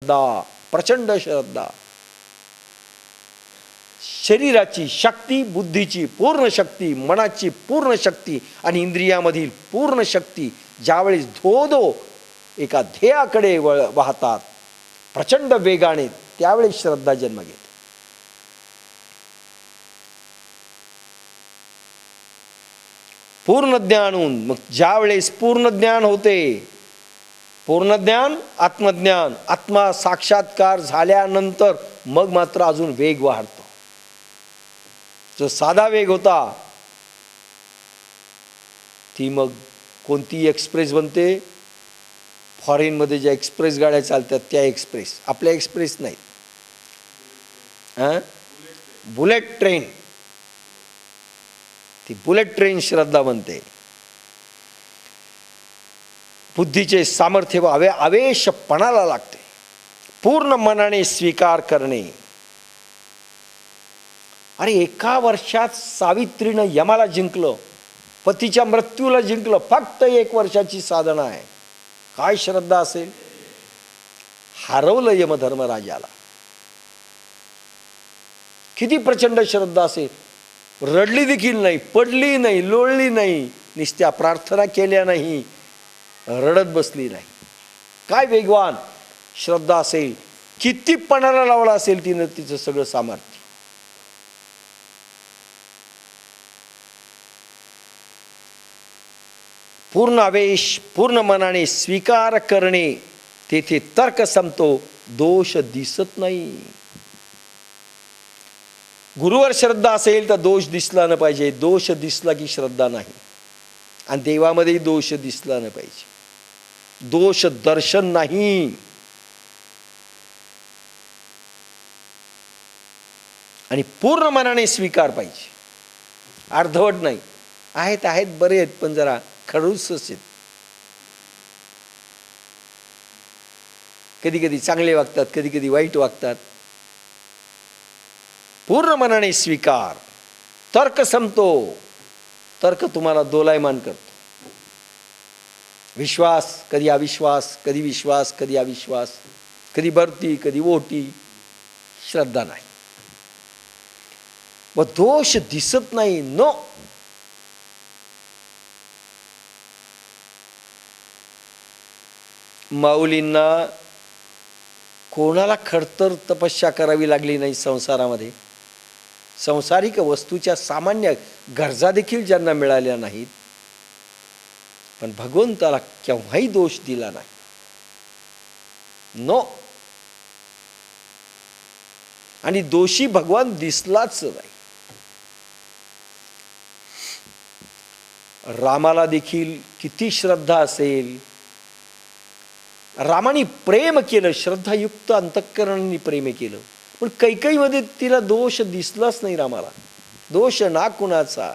श्रद्धा, प्रचंड श्रद्धा, शरीराची शक्ती, बुद्धीची पूर्ण शक्ती, मनाची पूर्ण शक्ती आणि इंद्रियामधील पूर्ण शक्ती ज्यावेळेस धो एका ध्येयाकडे वाहतात प्रचंड वेगाने, त्यावेळेस श्रद्धा जन्म घेते. पूर्ण ज्ञान होऊन मग ज्यावेळेस पूर्ण ज्ञान होते, पूर्ण ज्ञान आत्मज्ञान, आत्मा साक्षात्कार झाल्यानंतर मग मात्र अजून वेग वाढतो. जो साधा वेग होता ती मग कोणती एक्सप्रेस बनते, फॉरेनमध्ये ज्या एक्सप्रेस गाड्या चालतात त्या एक्सप्रेस, आपल्या एक्सप्रेस नाही, बुलेट ट्रेन, ती बुलेट ट्रेन श्रद्धा बनते. बुद्धीचे सामर्थ्य आवेशपणाला लागते. पूर्ण मनाने स्वीकार करणे. अरे एका वर्षात सावित्रीनं यमाला जिंकलं, पतीच्या मृत्यूला जिंकलं, फक्त 1 वर्षाची साधना आहे. काय श्रद्धा असेल. हरवलं यमधर्मराजाला. किती प्रचंड श्रद्धा असेल. रडली देखील नाही, पडली नाही, लोळली नाही, नुसत्या प्रार्थना केल्या नाही, रडत बसली नाही. काय वेगवान श्रद्धा असेल. किती पणाला लावला असेल तिनं तिचं सगळं सामर्थ्य. पूर्ण आवेश, पूर्ण मनाने स्वीकार करणे. तेथे तर्क संपतो, दोष दिसत नाही. गुरुवर श्रद्धा असेल तर दोष दिसला न पाहिजे. दोष दिसला की श्रद्धा नाही. आणि देवामध्ये दोष दिसला न पाहिजे. दोष दर्शन नाही. आणि पूर्ण मनाने स्वीकार पाहिजे. अर्धवट नाही. आहेत बरे आहेत पण जरा खडूस आहेत. कधी कधी चांगले वागतात, कधी कधी वाईट वागतात. पूर्ण मनाने स्वीकार. तर्क संपतो. तर्क तुम्हाला दोलायमान करतो. विश्वास कधी अविश्वास, कधी विश्वास कधी अविश्वास, कधी भरती कधी ओटी. श्रद्धा नाही. व दोष दिसत नाही. नो. माऊलींना कोणाला खडतर तपस्या करावी लागली नाही संसारामध्ये. संसारिक वस्तूच्या सामान्य गरजा देखील ज्यांना मिळाल्या नाहीत, पण भगवंताला केव्हाही दोष दिला नाही. नो. आणि दोषी भगवान दिसलाच नाही. रामाला देखील किती श्रद्धा असेल. रामाने प्रेम केलं, श्रद्धायुक्त अंतःकरणाने प्रेम केलं, पण कैकेयीमध्ये तिला दोष दिसलाच नाही. रामाला दोष ना कुणाचा.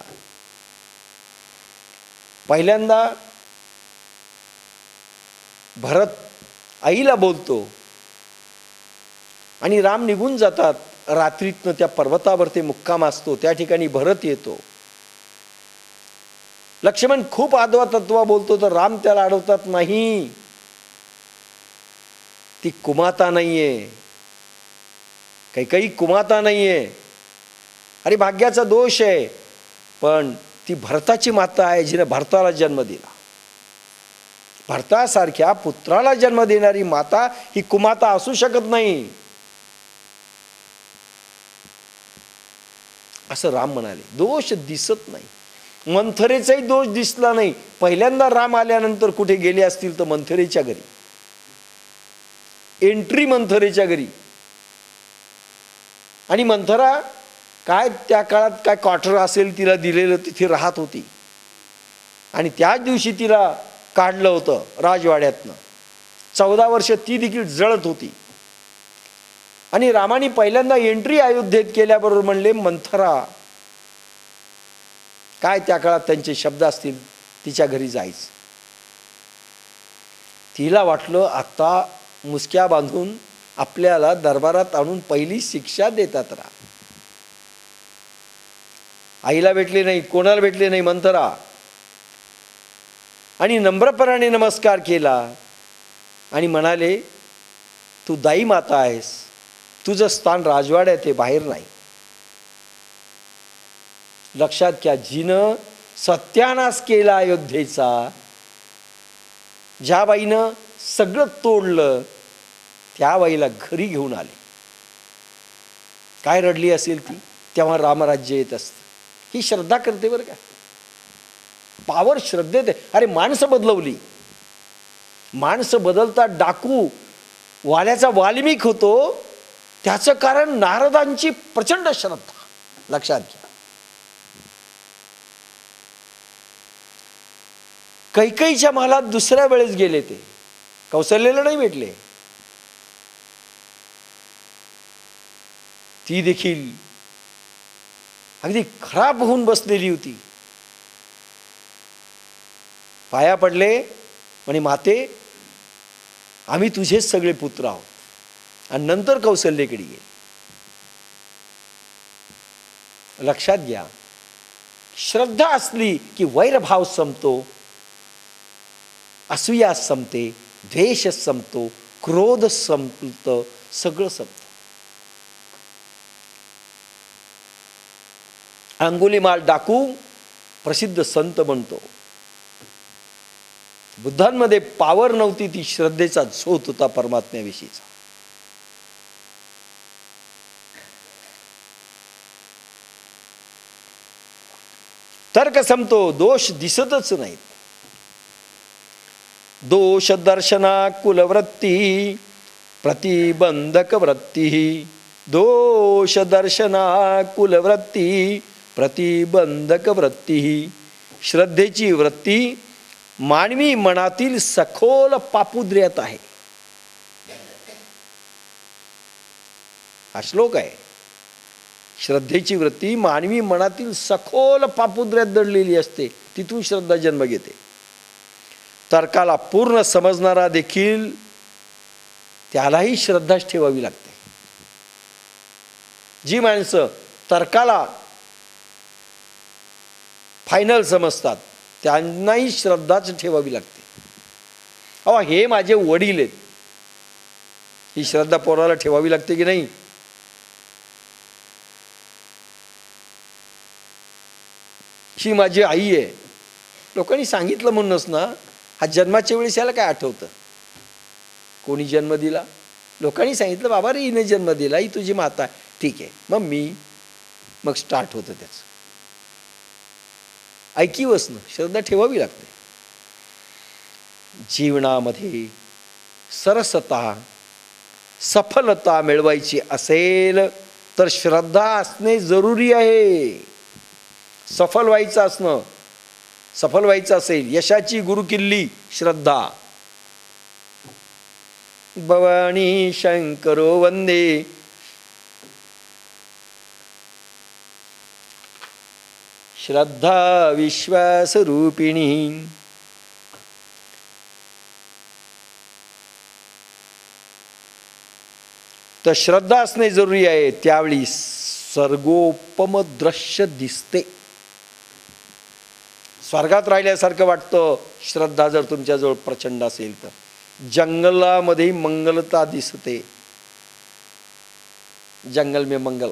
पहिल्यांदा भरत आईला बोलतो आणि राम निघून जातात. रात्रीतनं त्या पर्वतावर ते मुक्काम असतो, त्या ठिकाणी भरत येतो. लक्ष्मण खूप आदवा तत्वा बोलतो तर राम त्याला अडवतात. नाही, ती कुमाता नाहीये, काही कुमाता नाहीये. अरे भाग्याचा दोष आहे, पण ती भरताची माता आहे जिने भरताला जन्म दिला. भरतासारख्या पुत्राला जन्म देणारी माता ही कुमाता असू शकत नाही, असं राम म्हणाले. दोष दिसत नाही. मंथरेचाही दोष दिसला नाही. पहिल्यांदा राम आल्यानंतर कुठे गेले असतील तर मंथरेच्या घरी. एंट्री मंथरेच्या घरी. आणि मंथरा काय त्या काळात काय क्वार्टर असेल तिला दिलेलं, तिथे राहत होती. आणि त्याच दिवशी तिला काढलं होतं राजवाड्यातनं. 14 वर्ष ती देखील जळत होती. आणि रामाने पहिल्यांदा एंट्री अयोध्येत केल्याबरोबर म्हणले, मंथरा, काय त्या काळात त्यांचे शब्द असतील, तिच्या घरी जायचं. तिला वाटलं आता मुसक्या बांधून आपल्याला दरबारात आणून पहिली शिक्षा देतात. आईला भेटले नाही, कोणाला भेटले नाही मंथरा. आणि नम्रपणाने नमस्कार केला आणि म्हणाले, तू दाई माता आहेस, तुझं स्थान राजवाड्यात आहे, बाहेर नाही. लक्षात घ्या, जिनं सत्यानाश केला अयोध्येचा, ज्या बाईनं सगळं तोडलं, त्या बाईला घरी घेऊन आले. काय रडली असेल ती तेव्हा रामराज्य येत असतं. ही श्रद्धा करते बरं का, पावर श्रद्धेत आहे. अरे माणसं बदलवली, माणसं बदलतात. डाकू वाल्याचा वाल्मिक होतो, त्याचं कारण नारदांची प्रचंड श्रद्धा. लक्षात घ्या, कैकेयीच्या महालात दुसऱ्या वेळेस गेले, ते कौशल्याला नाही भेटले. ती देखील अगदी खराब होऊन बसलेली होती. पाया पडले म्हणे, माते आम्ही तुझेच सगळे पुत्र आहोत. आणि नंतर कौशल्येकडे गेले. लक्षात घ्या, श्रद्धा असली की वैरभाव संपतो, असूया संपते, द्वेष संपतो, क्रोध संपतं, सगळं संपतं. अंगुलीमाल डाकू प्रसिद्ध संत बनतो. बुद्धांमध्ये पावर नव्हती, ती श्रद्धेचा झोत होता परमात्म्याविषयीचा. तर्क संपतो, दोष दिसतच नाहीत. दोष दर्शना कुलवृत्ती प्रतिबंधक वृत्ती, दोष दर्शना कुलवृत्ती प्रतिबंधक वृत्ती. श्रद्धेची वृत्ती मानवी मनातील सखोल पापुद्र्यात आहे. हा श्लोक आहे. श्रद्धेची वृत्ती मानवी मनातील सखोल पापुद्र्यात दडलेली असते, तिथून श्रद्धा जन्म घेते. तर्काला पूर्ण समजणारा देखील त्यालाही श्रद्धाच ठेवावी लागते. जी माणसं तर्काला फायनल समजतात, त्यांनाही श्रद्धाच ठेवावी लागते. अहो, हे माझे वडील आहेत, ही श्रद्धा पोराला ठेवावी लागते की नाही? ही माझी आई आहे, लोकांनी सांगितलं म्हणूनच ना. हा जन्माच्या वेळेस याला काय आठवतं? कोणी जन्म दिला? लोकांनी सांगितलं, बाबा रे हिने जन्म दिला, ही तुझी माता आहे. ठीक आहे, मग स्टार्ट होतं त्याचं. ऐकीवच ना, श्रद्धा ठेवावी लागते. जीवनामध्ये सरसता सफलता मिळवायची असेल तर श्रद्धा असणे जरुरी आहे. सफल व्हायचं असेल, यशाची गुरुकिल्ली श्रद्धा. भवानी शंकरो वंदे, श्रद्धा विश्वासरूपिणी. तर श्रद्धा असणे जरुरी आहे. त्यावेळी सर्गोपम दृश्य दिसते, स्वर्गात राहिल्यासारखं वाटतं. श्रद्धा जर तुमच्याजवळ प्रचंड असेल तर जंगलामध्ये मंगलता दिसते. जंगल में मंगल,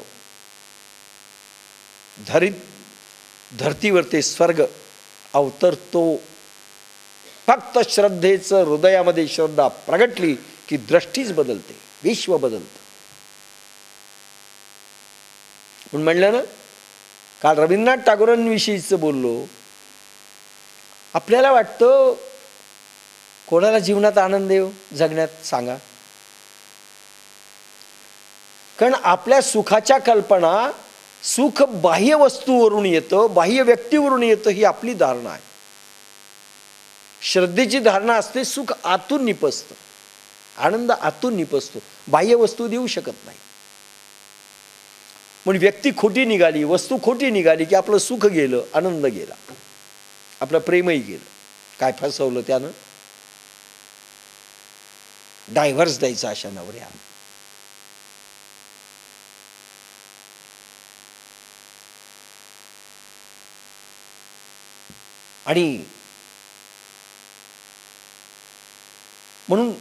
धरतीवर ते स्वर्ग अवतरतो. फक्त श्रद्धेचं हृदयामध्ये श्रद्धा प्रगटली की दृष्टीच बदलते, विश्व बदलतं. म्हणून म्हणलं ना, काल रवींद्रनाथ टागोरांविषयीचं बोललो. आपल्याला वाटतं कोणाला जीवनात आनंद येऊ जगण्यात सांगा? कारण आपल्या सुखाच्या कल्पना, सुख बाह्य वस्तूवरून येतं, बाह्य व्यक्तीवरून येतं, ही आपली धारणा आहे. श्रद्धेची धारणा असते सुख आतून निपजतं, आनंद आतून निपजतो, बाह्य वस्तू देऊ शकत नाही. म्हणून व्यक्ती खोटी निघाली, वस्तू खोटी निघाली की आपलं सुख गेलं, आनंद गेला, आपलं प्रेमही गेलं. काय फसवलं त्यानं? डायव्हर्स द्यायचा अशा नवऱ्या. आणि म्हणून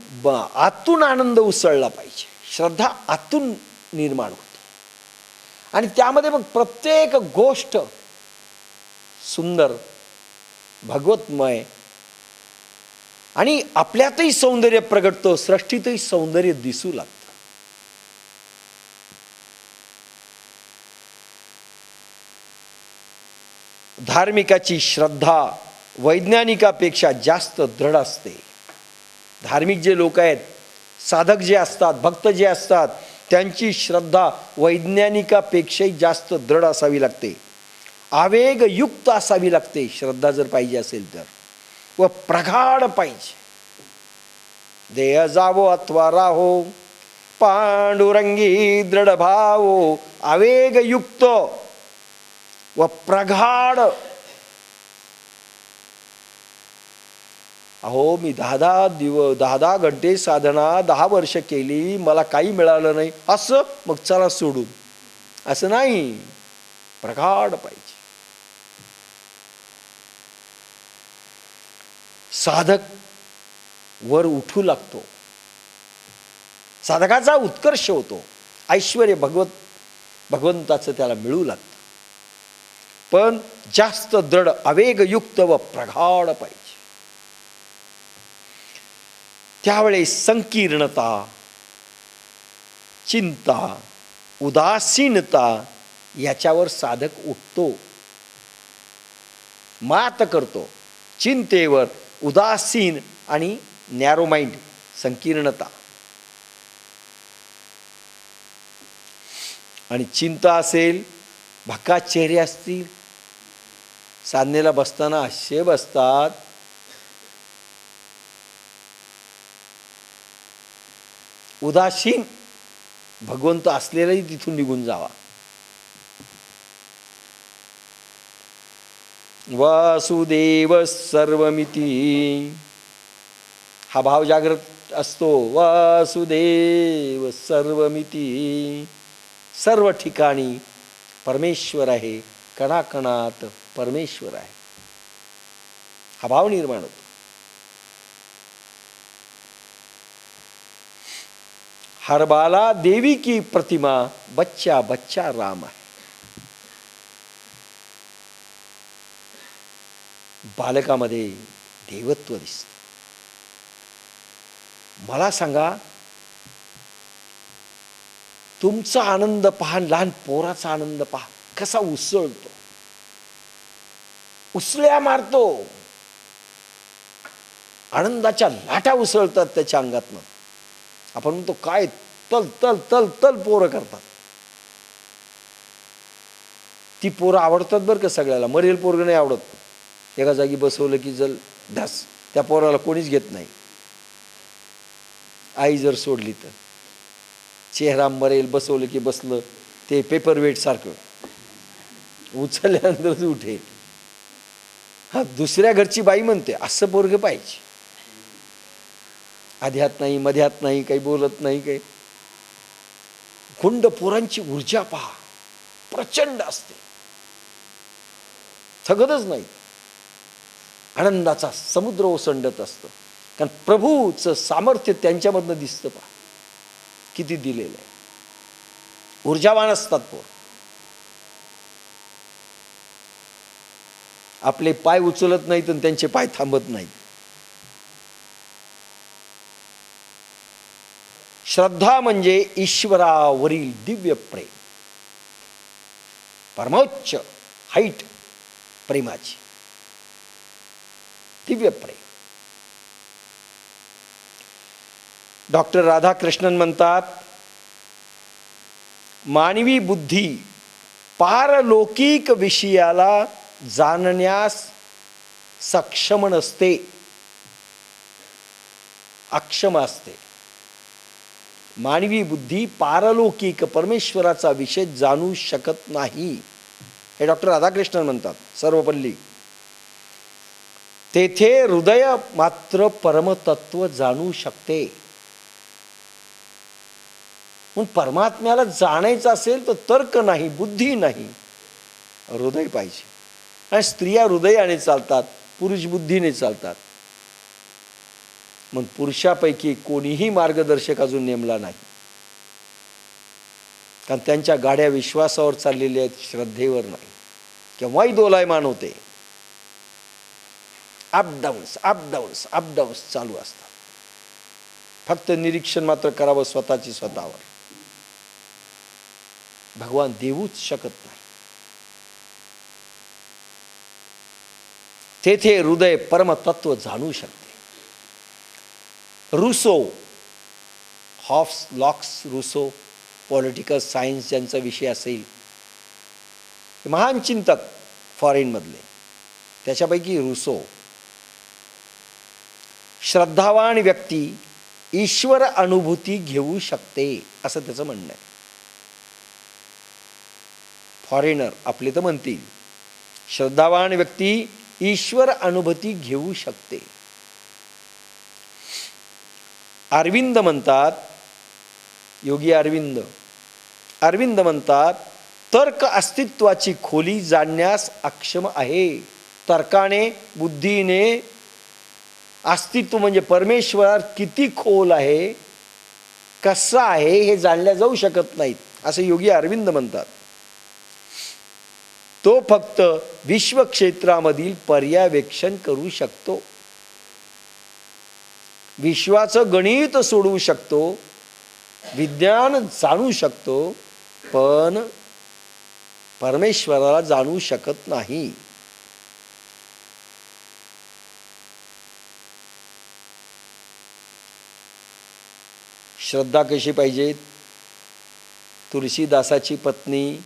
आतून आनंद उसळला पाहिजे, श्रद्धा आतून निर्माण होते आणि त्यामध्ये मग प्रत्येक गोष्ट सुंदर भगवतमय आणि आपल्यातही सौंदर्य प्रगटतो, सृष्टीतही सौंदर्य दिसू लागतं. धार्मिकाची श्रद्धा वैज्ञानिकापेक्षा जास्त दृढ असते. धार्मिक जे लोक आहेत, साधक जे असतात, भक्त जे असतात, त्यांची श्रद्धा वैज्ञानिकापेक्षाही जास्त दृढ असावी लागते, आवेगयुक्त असावी लागते श्रद्धा जर पाहिजे असेल तर, व प्रगाढ पाहिजे. देह जावो अथवा राहो पांडुरंगी दृढ भावो, आवेगयुक्त व प्रगाढ. अहो मी 10 घंटे साधना 10 वर्ष केली, मला काही मिळालं नाही असं मग चला सोडून, असं नाही. प्रगाढ पाहिजे. साधक वर उठू लागतो, साधकाचा उत्कर्ष होतो, ऐश्वर्य भगवंताचं त्याला मिळू लागतं. पण जास्त दृढ आवेगयुक्त व प्रगाढ पाहिजे. त्यावेळेस संकीर्णता, चिंता, उदासीनता याच्यावर साधक उठतो, मात करतो. चिंतेवर, उदासीन आणि नॅरो माइंड, संकीर्णता. आणि चिंता असेल, भकास चेहरे असतील, साधनेला बसताना असे बसतात, उदासीन, भगवंत असलेलाही तिथून निघून जावा. वासुदेव सर्वमिती हा भाव जागृत असतो. वासुदेव सर्वमिती, सर्व ठिकाणी परमेश्वर आहे, कणाकणात परमेश्वर आहे, हा भाव निर्माण होतो. हर बाला देवी की प्रतिमा, बच्चा बच्चा राम आहे. बालकामध्ये देवत्व दिसतं. मला सांगा, तुमचा आनंद पहा, लहान पोराचा आनंद पहा, कसा उसळतो, उसळ्या मारतो, आनंदाच्या लाटा उसळतात त्याच्या अंगातनं. आपण म्हणतो काय तल तल तल तल पोरं करतात. ती पोरं आवडतात बरं का सगळ्याला, मरेल पोरगं नाही आवडत. एका जागी बसवलं की जल धस, त्या पोराला कोणीच घेत नाही. आई जर सोडली तर चेहरा मरेल, बसवलं की बसलं, ते पेपर वेट सारखं उचलल्यानंतरच उठेल. हा दुसऱ्या घरची बाई म्हणते असं पोरगं पाहिजे, आध्यात नाही मध्यात नाही, काही बोलत नाही, काही. गुंड पोरांची ऊर्जा पहा, प्रचंड असते, थकतच नाही. आनंदाचा समुद्र ओसंडत असतं, कारण प्रभूचं सामर्थ्य त्यांच्यामधनं दिसतं. पहा किती दिलेलं आहे, ऊर्जावान असतात पोर. आपले पाय उचलत नाहीत आणि त्यांचे पाय थांबत नाहीत. श्रद्धा म्हणजे ईश्वरावरील दिव्य प्रेम, परमोच्च हाईट प्रेमाची, दिव्य प्रेम. डॉक्टर राधाकृष्णन म्हणतात, मानवी बुद्धी पारलौकिक विषयाला जाणण्यास सक्षम नसते, अक्षम असते. मानवी बुद्धी पारलौकिक परमेश्वराचा विषय जाणू शकत नाही, हे डॉक्टर राधाकृष्णन म्हणतात. सर्वपल्ली तेथे हृदय मात्र परमतत्व जाणू शकते. म्हणून परमात्म्याला जाणायचं असेल तर तर्क नाही, बुद्धी नाही, हृदय पाहिजे. आणि स्त्रिया हृदयाने चालतात, पुरुष बुद्धीने चालतात. मग पुरुषापैकी कोणीही मार्गदर्शक अजून नेमला नाही, कारण त्यांच्या गाड्या विश्वासावर चाललेल्या आहेत, श्रद्धेवर नाही. केव्हाही दोलायमान होते, अपडाऊन्स अपडाऊन्स अपडाऊन्स चालू असतात. फक्त निरीक्षण मात्र करावं स्वतःची स्वतःवर. भगवान देऊच शकत नाही. तेथे हृदय परमतत्व जाणू शकते. रुसो, हॉब्स, लॉक्स, रुसो, पॉलिटिकल सायन्स ज्यांचा विषय असेल, महान चिंतक फॉरेनमधले, त्याच्यापैकी रुसो. श्रद्धावान व्यक्ती ईश्वर अनुभूती घेऊ शकते असं त्याचं म्हणणं आहे. फॉरेनर आपले तर म्हणतील श्रद्धावान व्यक्ती ईश्वर अनुभूती घेऊ शकते. अरविंद म्हणतात, योगी अरविंद म्हणतात, तर्क अस्तित्वाची खोली जाणण्यास अक्षम आहे. तर्काने, बुद्धीने अस्तित्व म्हणजे परमेश्वर किती खोल आहे, कसं आहे हे जाणल्या जाऊ शकत नाहीत असं योगी अरविंद म्हणतात. तो फक्त विश्वक्षेत्रामधील पर्यवेक्षण करू शकतो, विश्वाचं गणित सोडवू शकतो, विज्ञान जाणू शकतो, पण परमेश्वराला जाणू शकत नाही. श्रद्धा कशी पाहिजे? तुलसीदासाची पत्नी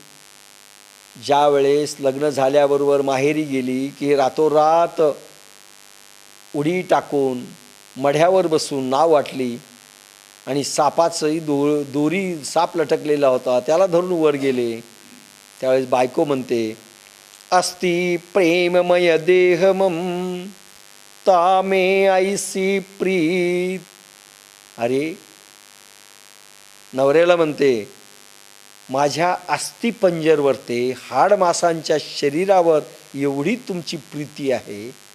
ज्या वेळेस लग्न झाल्याबरोबर माहेरी गेली की रातोरात उडी टाकून मढ्यावर बसून नाव वाटली आणि सापाची दोरी, साप लटकलेला होता, त्याला धरून वर गेले. त्यावेळेस बायको म्हणते, अस्ति प्रेममय देहमम तामे ऐसी प्रीत. अरे, नवऱ्याला म्हणते, माझ्या अस्थिपंजरवर, ते हाड मासांच्या शरीरावर एवढी तुमची प्रीती आहे,